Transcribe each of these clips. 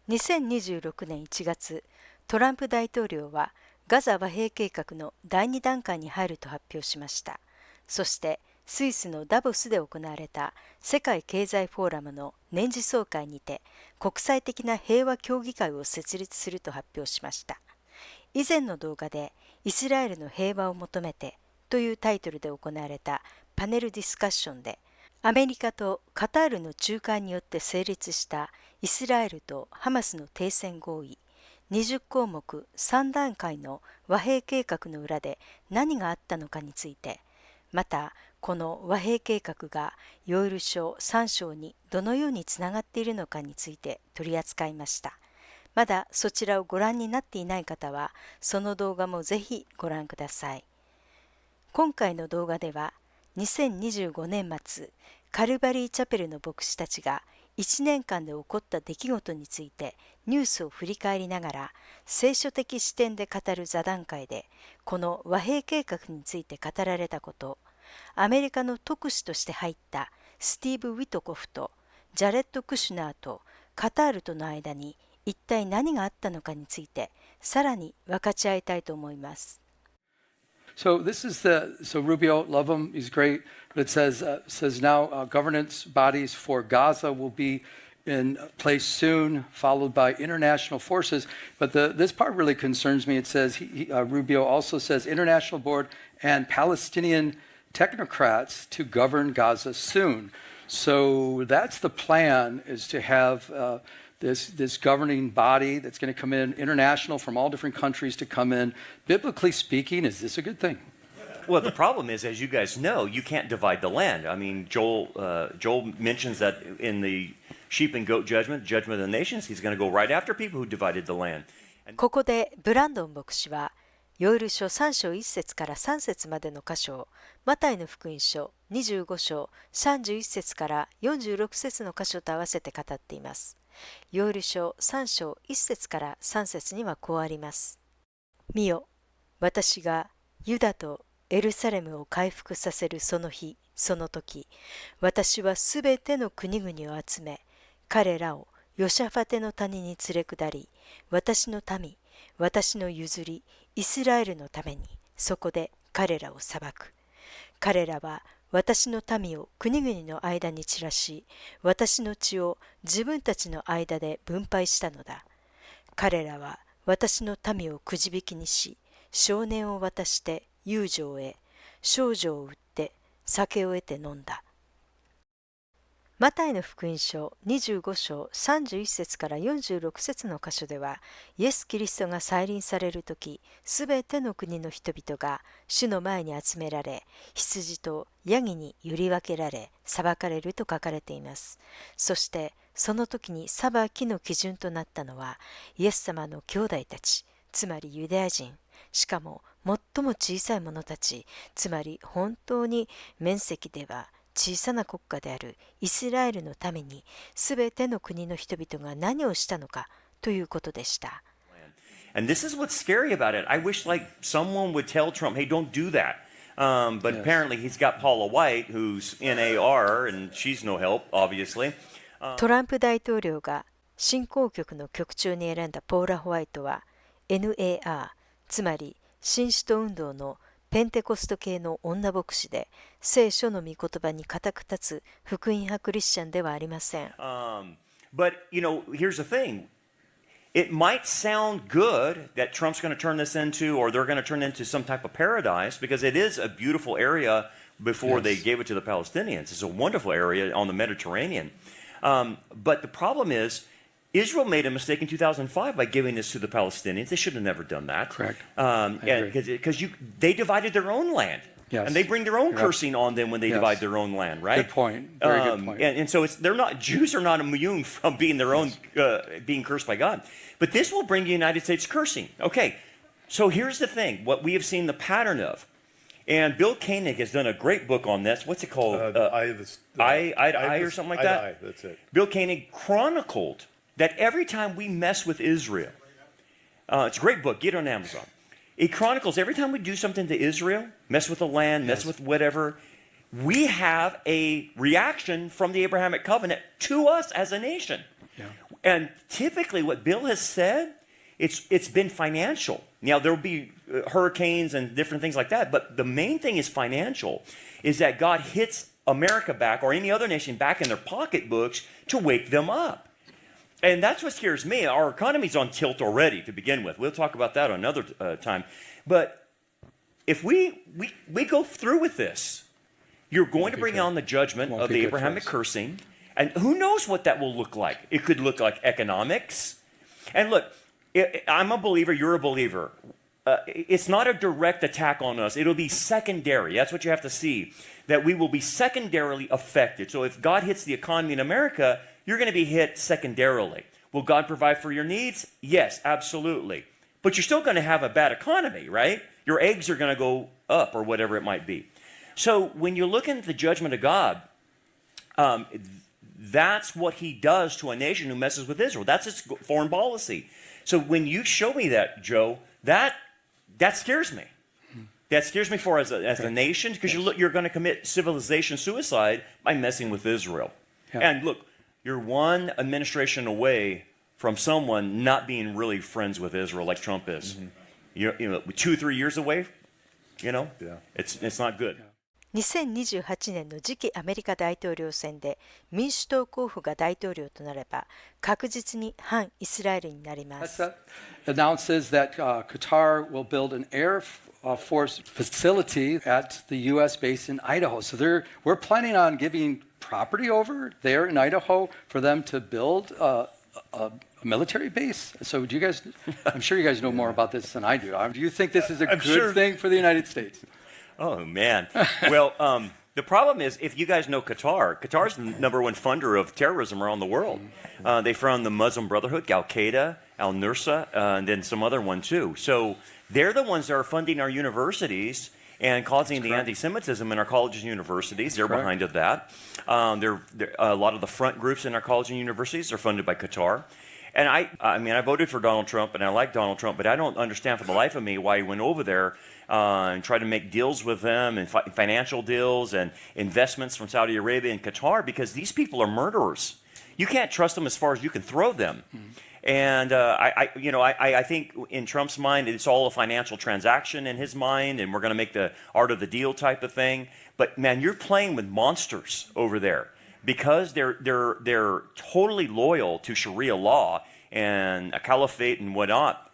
2026年1月、トランプ大統領はガザ和平計画の第2段階に入ると発表しました。そしてスイスのダボスで行われた世界経済フォーラムの年次総会にて国際的な平和協議会を設立すると発表しました。以前の動画でイスラエルの平和を求めてというタイトルで行われたパネルディスカッションで、アメリカとカタールの仲介によって成立したイスラエルとハマスの停戦合意20項目3段階の和平計画の裏で何があったのかについて、またこの和平計画がヨエル書3章にどのようにつながっているのかについて取り扱いました。まだそちらをご覧になっていない方はその動画もぜひご覧ください。今回の動画では2025年末カルバリーチャペルの牧師たちが1年間で起こった出来事についてニュースを振り返りながら聖書的視点で語る座談会で、この和平計画について語られたこと、アメリカの特使として入ったスティーブ・ウィトコフとジャレット・クシュナーとカタールとの間に一体何があったのかについてさらに分かち合いたいと思います。So Rubio, love him, he's great. But it says now governance bodies for Gaza will be in place soon, followed by international forces. But this part really concerns me. It says Rubio also says international board and Palestinian technocrats to govern Gaza soon. So that's the plan, is to have this governing body that's going to come in, international from all different countries to come in. Biblically speaking, is this a good thing? Well, the problem is, as you guys know, you can't divide the land. I mean, Joel mentions that in the sheep and goat judgment of the nations, he's going to go right after people who divided the land. ここでブランドン牧師はヨエル書3章1節から3節までの箇所をマタイの福音書25章31節から46節の箇所と合わせて語っています。ヨエル書3章1節から3節にはこうあります。見よ、私がユダとエルサレムを回復させるその日、その時、私はすべての国々を集め、彼らをヨシャファテの谷に連れ下り、私の民、私の譲り、イスラエルのために、そこで彼らを裁く。彼らは私の民を国々の間に散らし、私の血を自分たちの間で分配したのだ。彼らは私の民をくじ引きにし、少年を渡して遊女を得、少女を売って酒を得て飲んだ。マタイの福音書25章31節から46節の箇所では、イエス・キリストが再臨されるとき、すべての国の人々が主の前に集められ、羊とヤギに揺り分けられ、裁かれると書かれています。そして、その時に裁きの基準となったのは、イエス様の兄弟たち、つまりユダヤ人、しかも最も小さい者たち、つまり本当に面積では、小さな国家であるイスラエルのためにすべての国の人々が何をしたのかということでした。And this is what's scary about it. I wish like someone would tell Trump, hey, don't do that. But apparently he's got Paula White, who's NAR, and she's no help, obviously. トランプ大統領が振興局の局長に選んだポーラ・ホワイトは NAR、つまり新首都運動のペンテコスト系の女牧師で、聖書の御言葉に固く立つ福音派クリスチャンではありません。But, you know, here's the thing. It might sound good that Trump's going to turn this into, or they're going to turn into some type of paradise, because it is a beautiful area before they gave it to the Palestinians. It's a wonderful area on the Mediterranean. But the problem is, Israel made a mistake in 2005 by giving this to the Palestinians. They should have never done that. Correct. Because they divided their own land. Yes. And they bring their own cursing on them when they divide their own land, right? Good point. Very good point. And so Jews are not immune from being their own, being cursed by God. But this will bring the United States cursing. Okay, so here's the thing, what we have seen the pattern of. And Bill Koenig has done a great book on this. What's it called? Eye to Eye or something like that? Eye, that's it. Bill Koenig chronicled that every time we mess with Israel, it's a great book, get it on Amazon. It chronicles every time we do something to Israel, mess with the land, mess with whatever, we have a reaction from the Abrahamic covenant to us as a nation. Yeah. And typically what Bill has said, it's been financial. Now, there'll be hurricanes and different things like that, but the main thing is financial, is that God hits America back or any other nation back in their pocketbooks to wake them up. And that's what scares me. Our economy's on tilt already to begin with. We'll talk about that another time. But if we go through with this, you're going to bring on the judgment of the Abrahamic cursing. And who knows what that will look like? It could look like economics. And look, I'm a believer, you're a believer. It's not a direct attack on us. It'll be secondary. That's what you have to see, that we will be secondarily affected. So if God hits the economy in America, you're going to be hit secondarily. Will God provide for your needs? Yes, absolutely. But you're still going to have a bad economy, right? Your eggs are going to go up or whatever it might be. So when you look into the judgment of God, that's what he does to a nation who messes with Israel. That's its foreign policy. So when you show me that, Joe, that scares me. That scares me for as a nation, because you're going to commit civilization suicide by messing with Israel. Yeah. And look, you're one administration away from someone not being really friends with Israel like Trump is. Mm-hmm. You know, 2-3 years away, it's not good. 2028年の次期アメリカ大統領選で民主党候補が大統領となれば確実に反イスラエルになります。Announces that Qatar will build an air force facility at the U.S. base in Idaho. So we're planning on giving property over there in Idaho for them to build a military base. So do you guys? I'm sure you guys know more about this than I do. Do you think this is a good thing for the United States? Oh, man. Well, the problem is, if you guys know Qatar's the number one funder of terrorism around the world. They fund the Muslim Brotherhood, Al-Qaeda, Al-Nusra, and then some other one too. So they're the ones that are funding our universities and causing the anti-Semitism in our colleges and universities. They're behind of that. A lot of the front groups in our colleges and universities are funded by Qatar. And I mean, I voted for Donald Trump, and I like Donald Trump, but I don't understand for the life of me why he went over there and tried to make deals with them, and financial deals and investments from Saudi Arabia and Qatar, because these people are murderers. You can't trust them as far as you can throw them. And I think in Trump's mind, it's all a financial transaction in his mind, and we're going to make the art of the deal type of thing. But man, you're playing with monsters over there, because they're totally loyal to Sharia law and a caliphate and whatnot.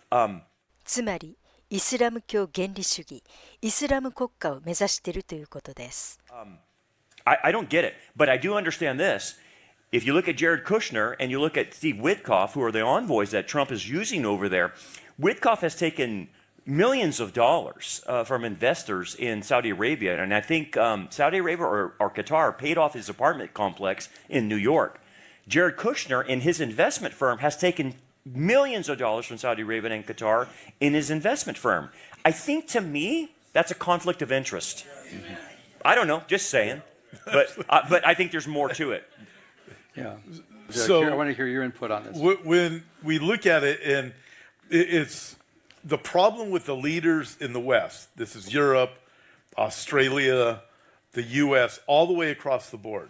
つまりイスラム教原理主義、イスラム国家を目指しているということです。I don't get it, but I do understand this. If you look at Jared Kushner and you look at Steve Witkoff, who are the envoys that Trump is using over there, Witkoff has taken millions of dollars from investors in Saudi Arabia. And I think Saudi Arabia or Qatar paid off his apartment complex in New York. Jared Kushner and his investment firm has taken millions of dollars from Saudi Arabia and Qatar in his investment firm. I think, to me, that's a conflict of interest. I don't know, just saying. But I think there's more to it. Yeah. So I want to hear your input on this. When we look at it, and it's the problem with the leaders in the West, this is Europe, Australia, the U.S., all the way across the board,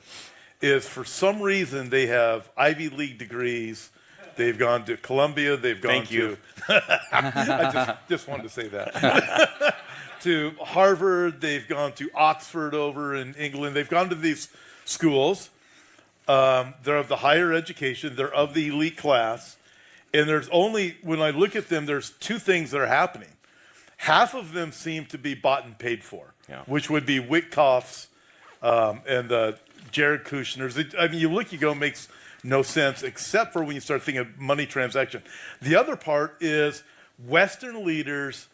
is for some reason they have Ivy League degrees. They've gone to Columbia. They've gone Thank you. I just wanted to say that. To Harvard. They've gone to Oxford over in England. They've gone to these schools. They're of the higher education. They're of the elite class. And there's only, when I look at them, there's two things that are happening. Half of them seem to be bought and paid for, which would be Witkoff's and Jared Kushner's. I mean, you look, you go, makes no sense, except for when you start thinking of money transaction. The other part is Western leaders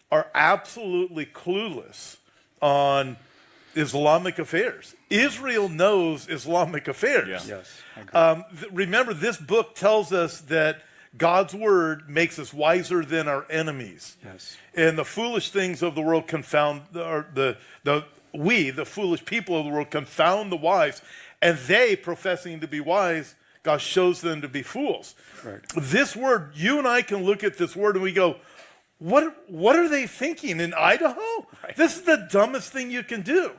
are absolutely clueless on Islamic affairs. Israel knows Islamic affairs. Yeah. Yes. Remember, this book tells us that God's word makes us wiser than our enemies. Yes. And the foolish things of the world confound, the foolish people of the world confound the wise. And they, professing to be wise, God shows them to be fools. Right. This word, you and I can look at this word and we go, what are they thinking in Idaho? Right. This is the dumbest thing you can do.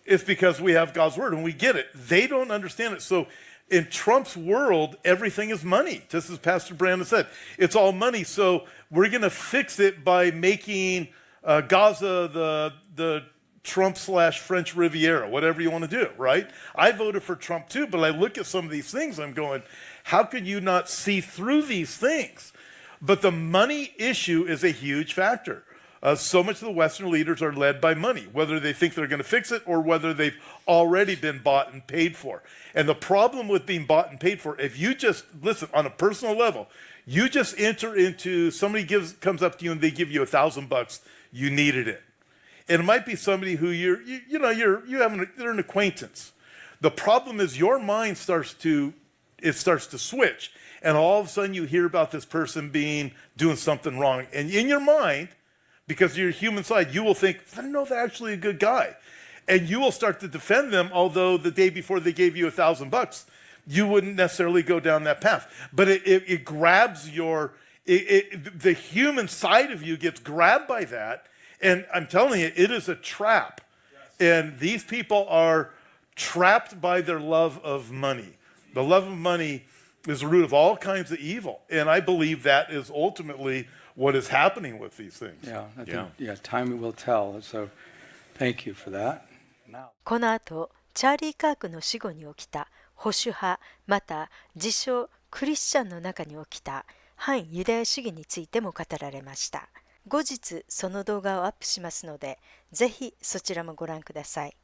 It's because we have God's word and we get it. They don't understand it. So In Trump's world, everything is money, just as Pastor Brandon said. It's all money. So we're going to fix it by making Gaza the Trump/French Riviera, whatever you want to do, right? I voted for Trump too, but I look at some of these things, I'm going, how could you not see through these things? But the money issue is a huge factor. So much of the Western leaders are led by money, whether they think they're going to fix it or whether they've already been bought and paid for. And the problem with being bought and paid for, if you just, listen, on a personal level, you just enter into, somebody comes up to you and they give you $1,000, you needed it. And it might be somebody who they're an acquaintance. The problem is your mind starts to switch. And all of a sudden you hear about this person doing something wrong. And in your mind, because of your human side, you will think, I don't know if they're actually a good guy. And you will start to defend them, although the day before they gave you $1,000, you wouldn't necessarily go down that path. But it grabs the human side of you gets grabbed by that. And I'm telling you, it is a trap. Yes. And these people are trapped by their love of money. The love of money is the root of all kinds of evil. And I believe that is ultimately what is happening with these things. Time will tell. So thank you for that. Now. この後、チャーリー・カークの死後に起きた保守派、また自称クリスチャンの中に起きた反ユダヤ主義についても語られました。後日その動画をアップしますので、ぜひそちらもご覧ください。